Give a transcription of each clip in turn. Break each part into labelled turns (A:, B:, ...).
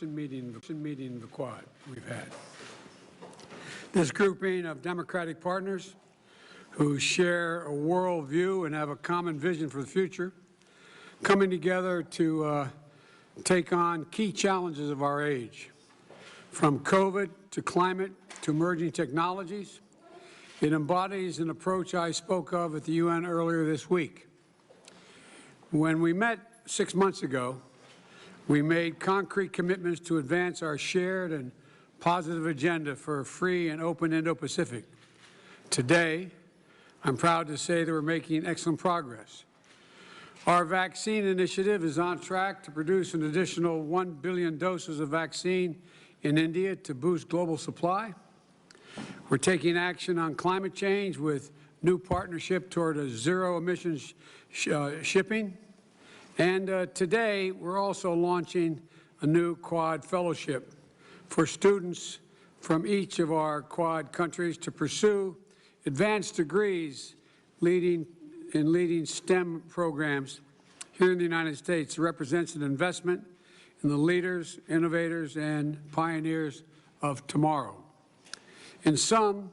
A: meeting of the Quad we've had. This grouping of democratic partners who share a worldview and have a common vision for the future, coming together to take on key challenges of our age, from COVID to climate to emerging technologies. It embodies an approach I spoke of at the UN earlier this week. When we met 6 months ago, we made concrete commitments to advance our shared and positive agenda for a free and open Indo-Pacific. Today, I'm proud to say that we're making excellent progress. Our vaccine initiative is on track to produce an additional 1 billion doses of vaccine in India to boost global supply. We're taking action on climate change with new partnership toward a zero emissions shipping. And today, we're also launching a new Quad fellowship for students from each of our Quad countries to pursue advanced degrees in leading STEM programs here in the United States. It represents an investment in the leaders, innovators, and pioneers of tomorrow. In sum,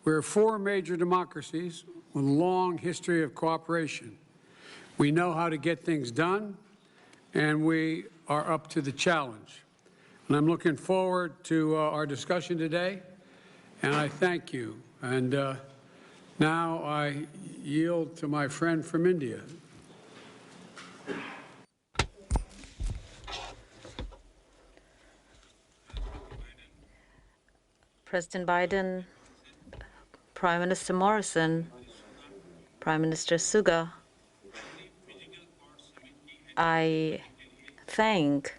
A: we're 4 major democracies with a long history of cooperation. We know how to get things done, and we are up to the challenge. And I'm looking forward to our discussion today, and I thank you. And now I yield to my friend from India.
B: President Biden, Prime Minister Morrison, Prime Minister Suga, I thank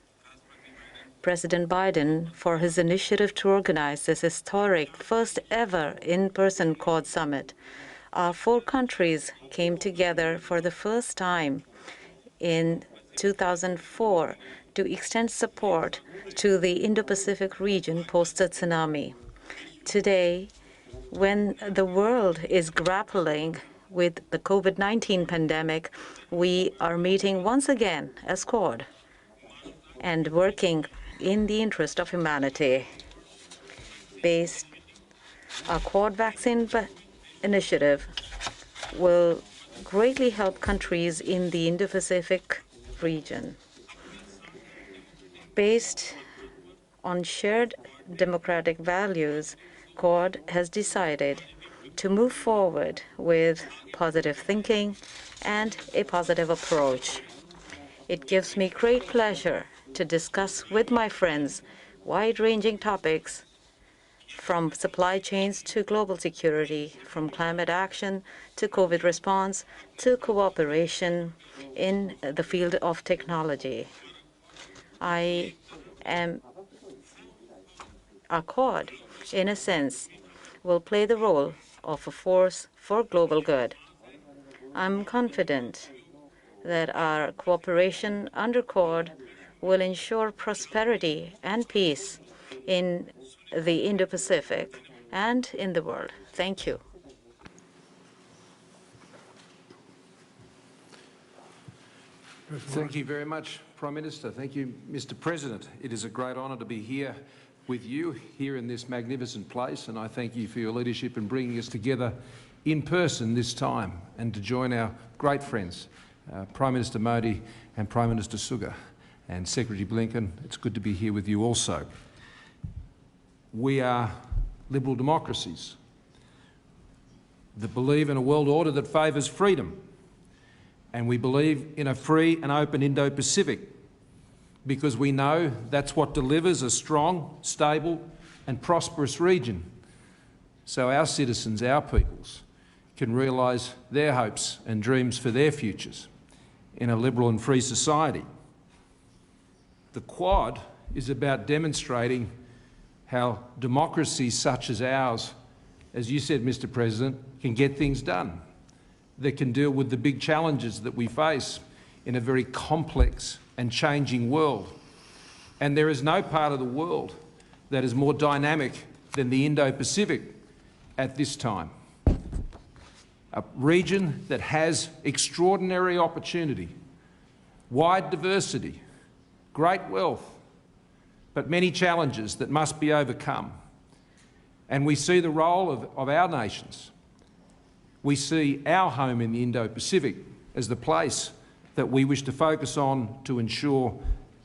B: President Biden for his initiative to organize this historic first ever in-person Quad summit. Our 4 countries came together for the first time in 2004 to extend support to the Indo-Pacific region post the tsunami. Today, when the world is grappling with the COVID-19 pandemic, we are meeting once again as Quad and working in the interest of humanity. Our Quad vaccine initiative will greatly help countries in the Indo-Pacific region. Based on shared democratic values, Quad has decided to move forward with positive thinking and a positive approach. It gives me great pleasure to discuss with my friends wide-ranging topics from supply chains to global security, from climate action to COVID response to cooperation in the field of technology. Our Quad, in a sense, will play the role of a force for global good. I'm confident that our cooperation under Quad will ensure prosperity and peace in the Indo-Pacific and in the world. Thank you.
C: Thank you very much, Prime Minister. Thank you, Mr. President. It is a great honour to be here with you here in this magnificent place, and I thank you for your leadership in bringing us together in person this time and to join our great friends, Prime Minister Modi and Prime Minister Suga and Secretary Blinken. It's good to be here with you also. We are liberal democracies that believe in a world order that favours freedom, and we believe in a free and open Indo-Pacific because we know that's what delivers a strong, stable and prosperous region so our citizens, our peoples, can realise their hopes and dreams for their futures in a liberal and free society. The Quad is about demonstrating how democracies such as ours, as you said, Mr. President, can get things done, that can deal with the big challenges that we face in a very complex and changing world. And there is no part of the world that is more dynamic than the Indo-Pacific at this time. A region that has extraordinary opportunity, wide diversity, great wealth, but many challenges that must be overcome. And we see the role of our nations. We see our home in the Indo-Pacific as the place that we wish to focus on to ensure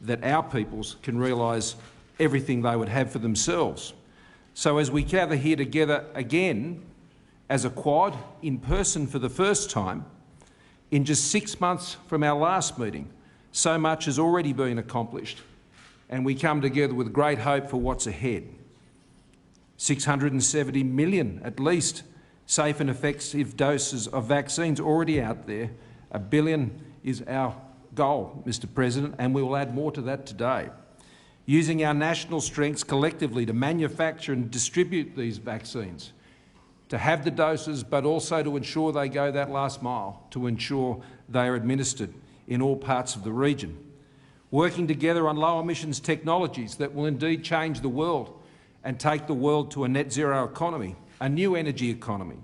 C: that our peoples can realise everything they would have for themselves. So as we gather here together again as a Quad in person for the first time, in just 6 months from our last meeting, so much has already been accomplished, and we come together with great hope for what's ahead. 670 million, at least, safe and effective doses of vaccines already out there. 1 billion is our goal, Mr President, and we will add more to that today. Using our national strengths collectively to manufacture and distribute these vaccines, to have the doses, but also to ensure they go that last mile, to ensure they are administered in all parts of the region. Working together on low emissions technologies that will indeed change the world and take the world to a net zero economy, a new energy economy.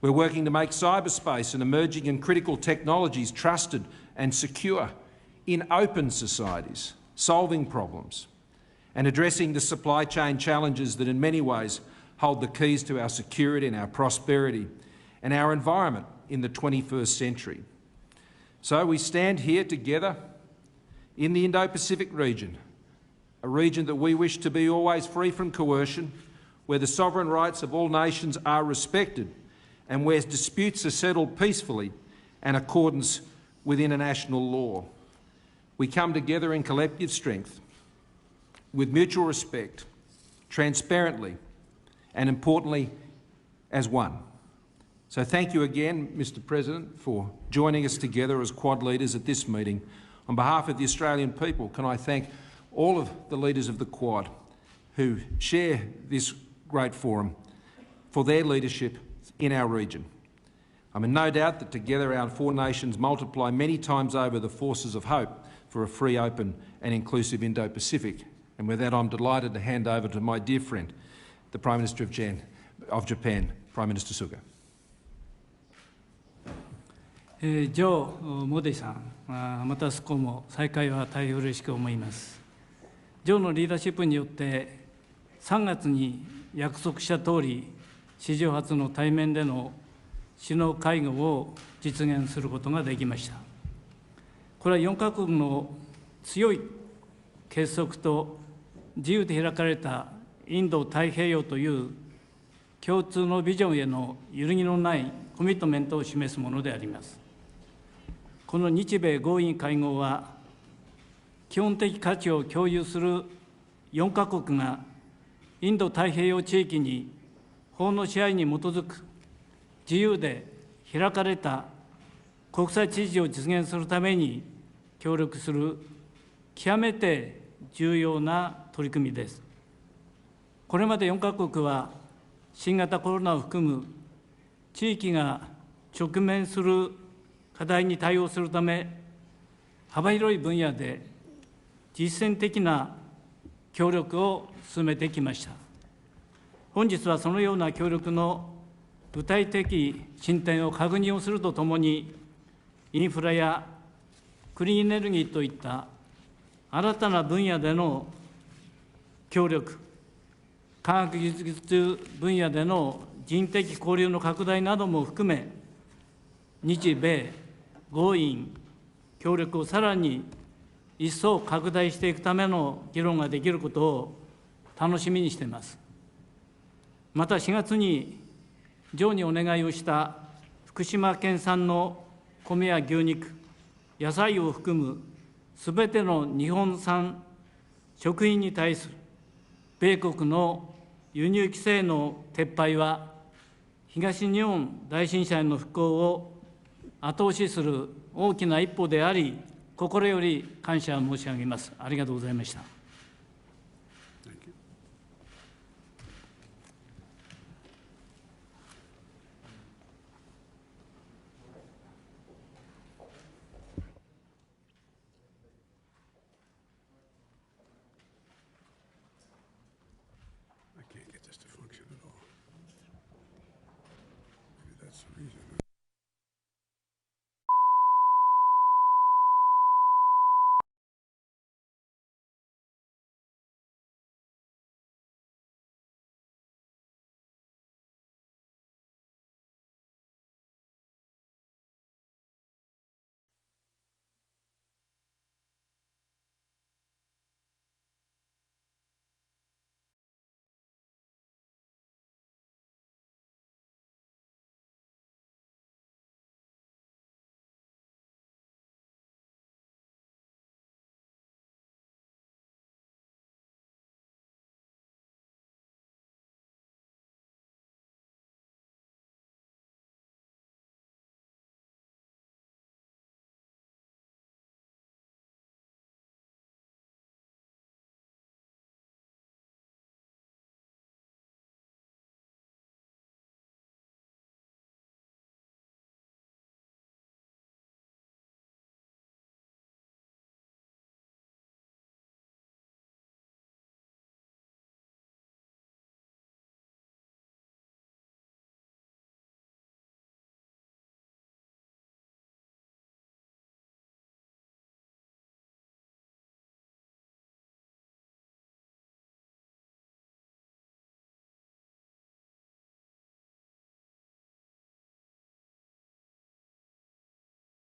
C: We're working to make cyberspace and emerging and critical technologies trusted and secure in open societies, solving problems and addressing the supply chain challenges that in many ways hold the keys to our security and our prosperity and our environment in the 21st century. So we stand here together in the Indo-Pacific region, a region that we wish to be always free from coercion, where the sovereign rights of all nations are respected and where disputes are settled peacefully and in accordance with international law. We come together in collective strength, with mutual respect, transparently, and importantly, as one. So thank you again, Mr President, for joining us together as Quad leaders at this meeting. On behalf of the Australian people, can I thank all of the leaders of the Quad who share this great forum for their leadership in our region. I'm in no doubt that together our four nations multiply many times over the forces of hope for a free, open and inclusive Indo-Pacific. And with that, I'm delighted to hand over to my dear friend, the Prime Minister of Japan, Prime Minister Suga.
D: ジョー・モディさん、またそこも再会は大変嬉しく思います。ジョーのリーダーシップによって、3月に約束した通り、史上初の対面での首脳会合を実現することができました。これは4カ国の強い結束と自由で開かれたインド太平洋という共通のビジョンへの揺るぎのないコミットメントを示すものであります。この日米豪印会合は、基本的価値を共有する4カ国がインド太平洋地域に法の支配に基づく自由で開かれた国際秩序を実現するために協力する極めて重要な取り組みです。これまで4カ国は新型コロナを含む地域が直面する課題に対応するため、幅広い分野で実践的な協力を進めてきました。本日はそのような協力の具体的進展を確認をするとともに、インフラやクリーンエネルギーといった新たな分野での協力、科学技術分野での人的交流の拡大なども含め、日米豪印協力をさらに一層拡大していくための議論ができることを楽しみにしています。また4月にジョーにお願いをした福島県産の米や牛肉、野菜を含むすべての日本産食品に対する米国の輸入規制の撤廃は、東日本大震災の復興を後押しする大きな一歩であり、心より感謝申し上げます。ありがとうございました。
A: I can't get this to function at all. Maybe that's the reason.